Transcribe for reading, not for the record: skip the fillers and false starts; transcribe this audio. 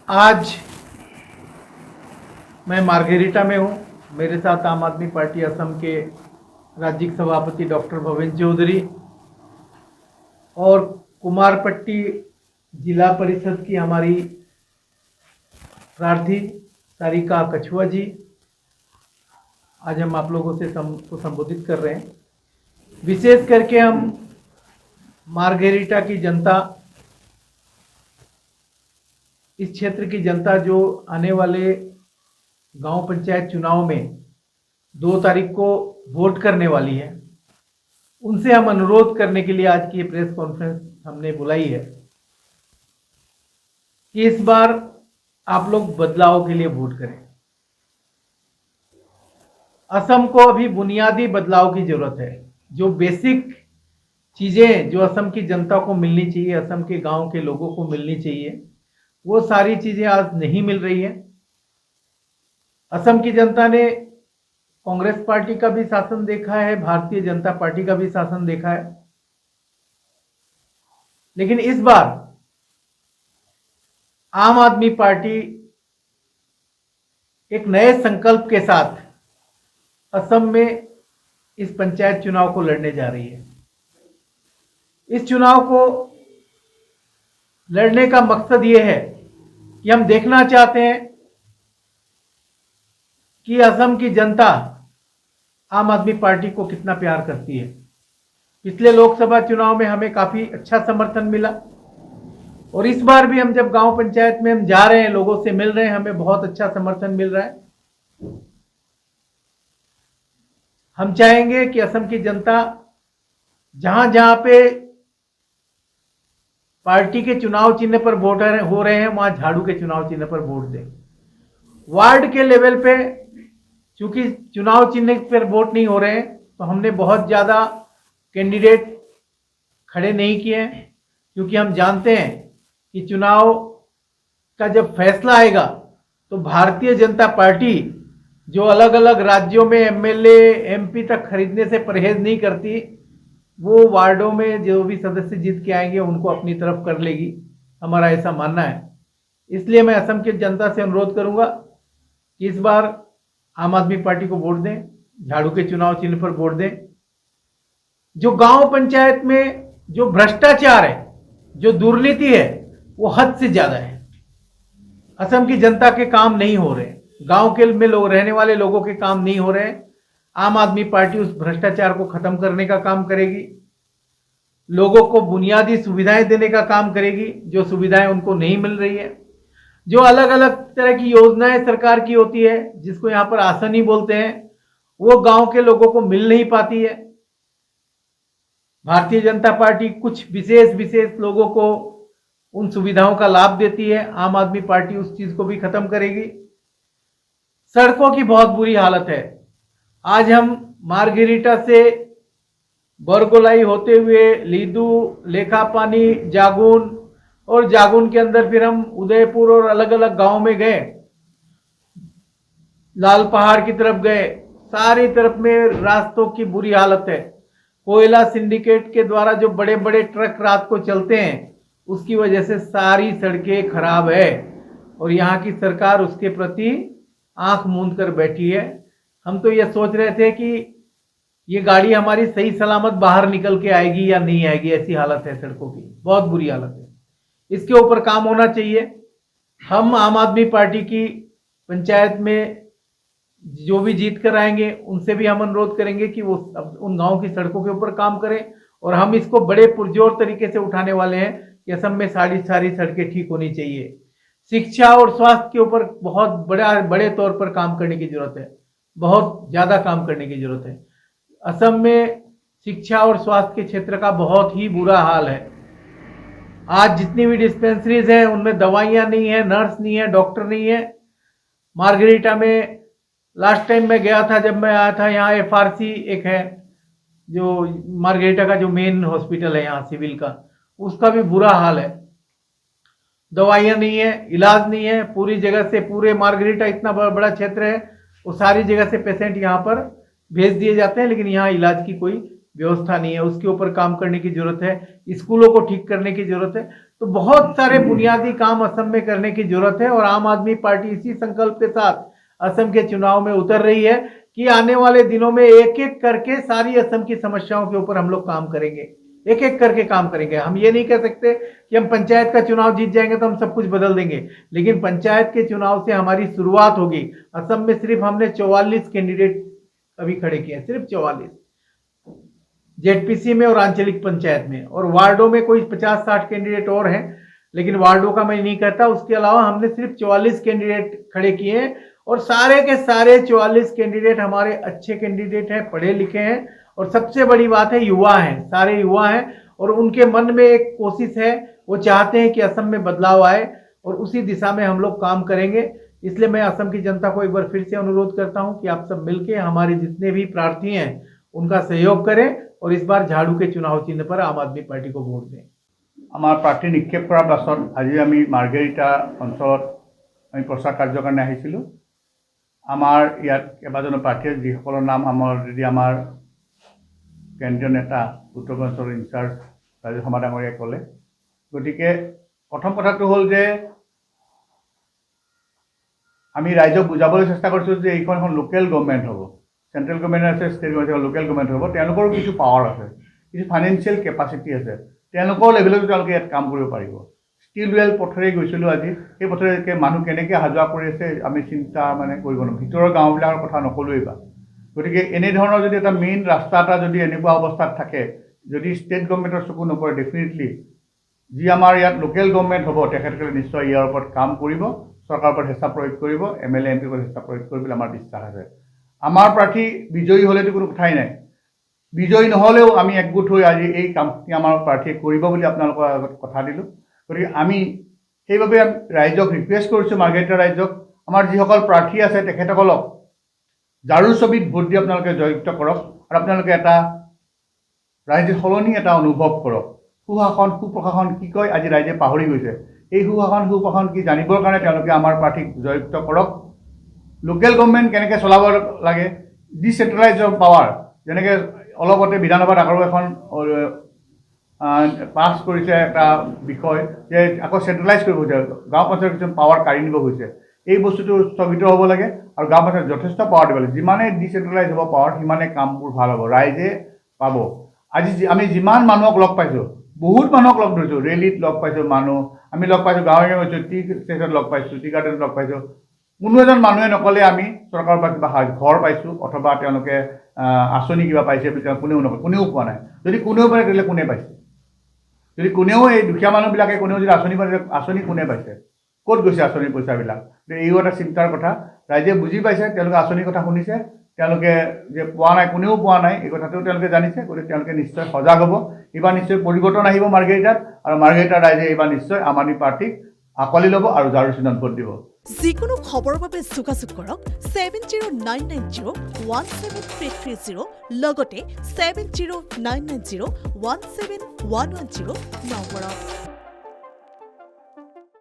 आज मैं मार्गेरिटा में हूँ। मेरे साथ आम आदमी पार्टी असम के राज्य सभापति डॉक्टर भवेंद्र चौधरी और कुमारपट्टी जिला परिषद की हमारी प्रार्थी सारिका कछुआ जी। आज हम आप लोगों से को संबोधित कर रहे हैं। विशेष करके हम मार्गेरिटा की जनता, इस क्षेत्र की जनता जो आने वाले गांव पंचायत चुनाव में 2 तारीख को वोट करने वाली है, उनसे हम अनुरोध करने के लिए आज की ये प्रेस कॉन्फ्रेंस हमने बुलाई है कि इस बार आप लोग बदलाव के लिए वोट करें। असम को अभी बुनियादी बदलाव की जरूरत है। जो बेसिक चीजें जो असम की जनता को मिलनी चाहिए, असम के गांव के लोगों को मिलनी चाहिए, वो सारी चीजें आज नहीं मिल रही है। असम की जनता ने कांग्रेस पार्टी का भी शासन देखा है, भारतीय जनता पार्टी का भी शासन देखा है, लेकिन इस बार आम आदमी पार्टी एक नए संकल्प के साथ असम में इस पंचायत चुनाव को लड़ने जा रही है। इस चुनाव को लड़ने का मकसद ये है कि हम देखना चाहते हैं कि असम की जनता आम आदमी पार्टी को कितना प्यार करती है। पिछले लोकसभा चुनाव में हमें काफी अच्छा समर्थन मिला और इस बार भी हम जब गांव पंचायत में हम जा रहे हैं, लोगों से मिल रहे हैं, हमें बहुत अच्छा समर्थन मिल रहा है। हम चाहेंगे कि असम की जनता जहां जहां पे पार्टी के चुनाव चिन्ह पर वोट हो रहे हैं, वहां झाड़ू के चुनाव चिन्ह पर वोट दें। वार्ड के लेवल पे चूंकि चुनाव चिन्ह पर वोट नहीं हो रहे हैं, तो हमने बहुत ज्यादा कैंडिडेट खड़े नहीं किए हैं, क्योंकि हम जानते हैं कि चुनाव का जब फैसला आएगा तो भारतीय जनता पार्टी जो अलग अलग राज्यों में एमएलए एमपी तक खरीदने से परहेज नहीं करती, वो वार्डों में जो भी सदस्य जीत के आएंगे उनको अपनी तरफ कर लेगी। हमारा ऐसा मानना है। इसलिए मैं असम की जनता से अनुरोध करूंगा कि इस बार आम आदमी पार्टी को वोट दें, झाड़ू के चुनाव चिन्ह पर वोट दें। जो गांव पंचायत में जो भ्रष्टाचार है, जो दुर्नीति है, वो हद से ज्यादा है। असम की जनता के काम नहीं हो रहे, गांव के में लोग रहने वाले लोगों के काम नहीं हो रहे। आम आदमी पार्टी उस भ्रष्टाचार को खत्म करने का काम करेगी, लोगों को बुनियादी सुविधाएं देने का काम करेगी, जो सुविधाएं उनको नहीं मिल रही है। जो अलग अलग तरह की योजनाएं सरकार की होती है, जिसको यहाँ पर आसनी बोलते हैं, वो गांव के लोगों को मिल नहीं पाती है। भारतीय जनता पार्टी कुछ विशेष लोगों को उन सुविधाओं का लाभ देती है। आम आदमी पार्टी उस चीज को भी खत्म करेगी। सड़कों की बहुत बुरी हालत है। आज हम मार्गेरिटा से बरगोलाई होते हुए लीदू, लेखापानी, जागुन और जागुन के अंदर फिर हम उदयपुर और अलग अलग गांव में गए, लाल पहाड़ की तरफ गए। सारी तरफ में रास्तों की बुरी हालत है। कोयला सिंडिकेट के द्वारा जो बड़े बड़े ट्रक रात को चलते हैं, उसकी वजह से सारी सड़कें खराब है और यहाँ की सरकार उसके प्रति आंख मूंद कर बैठी है। हम तो ये सोच रहे थे कि ये गाड़ी हमारी सही सलामत बाहर निकल के आएगी या नहीं आएगी, ऐसी हालत है सड़कों की, बहुत बुरी हालत है। इसके ऊपर काम होना चाहिए। हम आम आदमी पार्टी की पंचायत में जो भी जीत कर आएंगे, उनसे भी हम अनुरोध करेंगे कि वो उन गांव की सड़कों के ऊपर काम करें और हम इसको बड़े पुरजोर तरीके से उठाने वाले हैं कि असम में सारी सड़कें ठीक होनी चाहिए। शिक्षा और स्वास्थ्य के ऊपर बहुत बड़े तौर पर काम करने की जरूरत है, बहुत ज्यादा काम करने की जरूरत है। असम में शिक्षा और स्वास्थ्य के क्षेत्र का बहुत ही बुरा हाल है। आज जितनी भी डिस्पेंसरीज हैं, उनमें दवाइयां नहीं है, नर्स नहीं है, डॉक्टर नहीं है। मार्गेरिटा में लास्ट टाइम मैं गया था, जब मैं आया था, यहाँ एफआरसी एक है, जो मार्गेरिटा का जो मेन हॉस्पिटल है यहाँ सिविल का, उसका भी बुरा हाल है। दवाइयां नहीं है, इलाज नहीं है। पूरी जगह से, पूरे मार्गेरिटा इतना बड़ा क्षेत्र है, वो सारी जगह से पेशेंट यहाँ पर भेज दिए जाते हैं, लेकिन यहाँ इलाज की कोई व्यवस्था नहीं है। उसके ऊपर काम करने की जरूरत है। स्कूलों को ठीक करने की जरूरत है। तो बहुत सारे बुनियादी काम असम में करने की जरूरत है और आम आदमी पार्टी इसी संकल्प के साथ असम के चुनाव में उतर रही है कि आने वाले दिनों में एक एक करके सारी असम की समस्याओं के ऊपर हम लोग काम करेंगे, एक एक करके काम करेंगे। हम ये नहीं कह सकते कि हम पंचायत का चुनाव जीत जाएंगे तो हम सब कुछ बदल देंगे, लेकिन पंचायत के चुनाव से हमारी शुरुआत होगी। असम में सिर्फ हमने 44 कैंडिडेट अभी खड़े किए हैं, सिर्फ 44 जेडपीसी में और आंचलिक पंचायत में, और वार्डों में कोई 50-60 कैंडिडेट और हैं, लेकिन वार्डों का मैं नहीं कहता। उसके अलावा हमने सिर्फ 44 कैंडिडेट खड़े किए हैं और सारे के सारे 44 कैंडिडेट हमारे अच्छे कैंडिडेट हैं, पढ़े लिखे हैं, और सबसे बड़ी बात है युवा हैं, सारे युवा हैं और उनके मन में एक कोशिश है, वो चाहते हैं कि असम में बदलाव आए और उसी दिशा में हम लोग काम करेंगे। इसलिए मैं असम की जनता को एक बार फिर से अनुरोध करता हूं कि आप सब मिलके हमारे जितने भी प्रार्थी हैं उनका सहयोग करें और इस बार झाड़ू के चुनाव चिन्ह पर आम आदमी पार्टी को भोट दें। आमार प्रार्थी निक्षेप करार पाছত আজি आमी मार्गेरिटा अंचल आमी प्रचार कार्य कारण आहिছিলোঁ। आमार इयात केबाजनो प्रार्थीয়ে যিসকলৰ नाम आमार যদি आमार केंद्रीय नेता उत्तर पूर्वांचल इनचार्ज राजेश शर्मा डांगरियाই ক'লে। गतिके प्रथम कथाটো হ'ল যে আমি ৰাইজক বুজাবলৈ চেষ্টা কৰিছোঁ যে এইখন এখন লোকেল গভৰ্ণমেণ্ট হ'ব, सेंट्रल गवर्नमेंट আছে, स्टेट गवर्नमेंट लोकल गवर्नमेंट হ'ব। তেওঁলোকৰ কিছু পাৱাৰ আছে, কিছু ফাইনেন্সিয়েল কেপাচিটি আছে, তেওঁলোকৰ লেভেলত তেওঁলোকে ইয়াত কাম কৰিব পাৰিব। ষ্টিল ৱেল পথেৰে গৈছিলোঁ আজি, সেই পথেৰে মানুহ কেনেকৈ অহা যোৱা কৰি আছে আমি চিন্তা মানে কৰিব নোৱাৰোঁ। ভিতৰৰ গাঁওবিলাকৰ কথা নকলোৱেই বা। গতিকে এনেধৰণৰ যদি এটা মেইন ৰাস্তা এটা যদি এনেকুৱা অৱস্থাত থাকে, যদি ষ্টেট গভৰ্ণমেণ্টৰ চকু নপৰে, ডেফিনেটলি যি আমাৰ ইয়াত লোকেল গভৰ্ণমেণ্ট হ'ব তেখেতসকলে নিশ্চয় ইয়াৰ ওপৰত কাম কৰিব, চৰকাৰৰ ওপৰত হেঁচা প্ৰয়োগ কৰিব, MLA MP ওপৰত হেঁচা প্ৰয়োগ কৰিবলৈ আমাৰ বিশ্বাস আছে। আমাৰ প্ৰাৰ্থী বিজয়ী হ'লেতো কোনো কথাই নাই, বিজয়ী নহ'লেও আমি একগোট হৈ আজি এই কামখিনি আমাৰ প্ৰাৰ্থীয়ে কৰিব বুলি আপোনালোকৰ আগত কথা দিলোঁ। গতিকে আমি সেইবাবে ৰাইজক ৰিকুৱেষ্ট কৰিছোঁ, মাৰ্ঘেৰিটা ৰাইজক, আমাৰ যিসকল প্ৰাৰ্থী আছে তেখেতসকলক ঝাৰুৰ ছবিত ভোট দি আপোনালোকে জয়যুক্ত কৰক আৰু আপোনালোকে এটা ৰাইজে সলনি এটা অনুভৱ কৰক। সুশাসন সুপ্ৰশাসন কি কয় আজি ৰাইজে পাহৰি গৈছে। এই সুশাসন সুপ্ৰশাসন কি জানিবৰ কাৰণে তেওঁলোকে আমাৰ প্ৰাৰ্থীক জয়যুক্ত কৰক। লোকেল গভৰ্ণমেণ্ট কেনেকৈ চলাব লাগে, ডিচেন্ট্ৰেলাইজ পাৱাৰ, যেনেকৈ অলপতে বিধানসভাত আকৌ এখন পাছ কৰিছে এটা বিষয় যে আকৌ চেণ্ট্ৰেলাইজ কৰিব হৈছে, গাঁও পঞ্চায়ত কিছুমান পাৱাৰ কাঢ়ি নিব হৈছে। এই বস্তুটো স্থগিত হ'ব লাগে আৰু গাঁও পঞ্চায়ত যথেষ্ট পাৱাৰ দিব লাগে। যিমানে ডিচেণ্ট্ৰেলাইজ হ'ব পাৱাৰ, সিমানে কামবোৰ ভাল হ'ব, ৰাইজে পাব। আজি আমি যিমান মানুহক লগ পাইছোঁ, বহুত মানুহক লগ ধৰিছোঁ, ৰেলীত লগ পাইছোঁ মানুহ, আমি লগ পাইছোঁ গাঁৱে গাঁৱে গৈছোঁ, টি ষ্টেচনত লগ পাইছোঁ, টি গাৰ্ডেনত লগ পাইছোঁ। কোনো এজন মানুহে নক'লে আমি চৰকাৰৰ পৰা কিবা ঘৰ পাইছোঁ অথবা তেওঁলোকে আঁচনি কিবা পাইছে বুলি কোনেও নকয়, কোনেও পোৱা নাই। যদি কোনেও পায় তেতিয়াহ'লে কোনে পাইছে? যদি কোনেও এই দুখীয়া মানুহবিলাকে কোনেও যদি আঁচনি পাইছে, আঁচনি কোনে পাইছে? ক'ত গৈছে আঁচনিৰ পইচাবিলাক? এইও এটা চিন্তাৰ কথা। ৰাইজে বুজি পাইছে, তেওঁলোকে আঁচনিৰ কথা শুনিছে, তেওঁলোকে যে পোৱা নাই, কোনেও পোৱা নাই এই কথাটো তেওঁলোকে জানিছে। গতিকে তেওঁলোকে নিশ্চয় সজাগ হ'ব। এইবাৰ নিশ্চয় পৰিৱৰ্তন আহিব মাৰ্ঘেৰিটাত, আৰু মাৰ্ঘেৰিটাৰ ৰাইজে এইবাৰ নিশ্চয় আম আদমি পাৰ্টীক আঁকোৱালি ল'ব আৰু ঝাৰু চিহ্নত ভোট দিব। যিকোনো খবৰৰ বাবে যোগাযোগ কৰক 7099017330 লগতে 7099017110 নম্বৰত।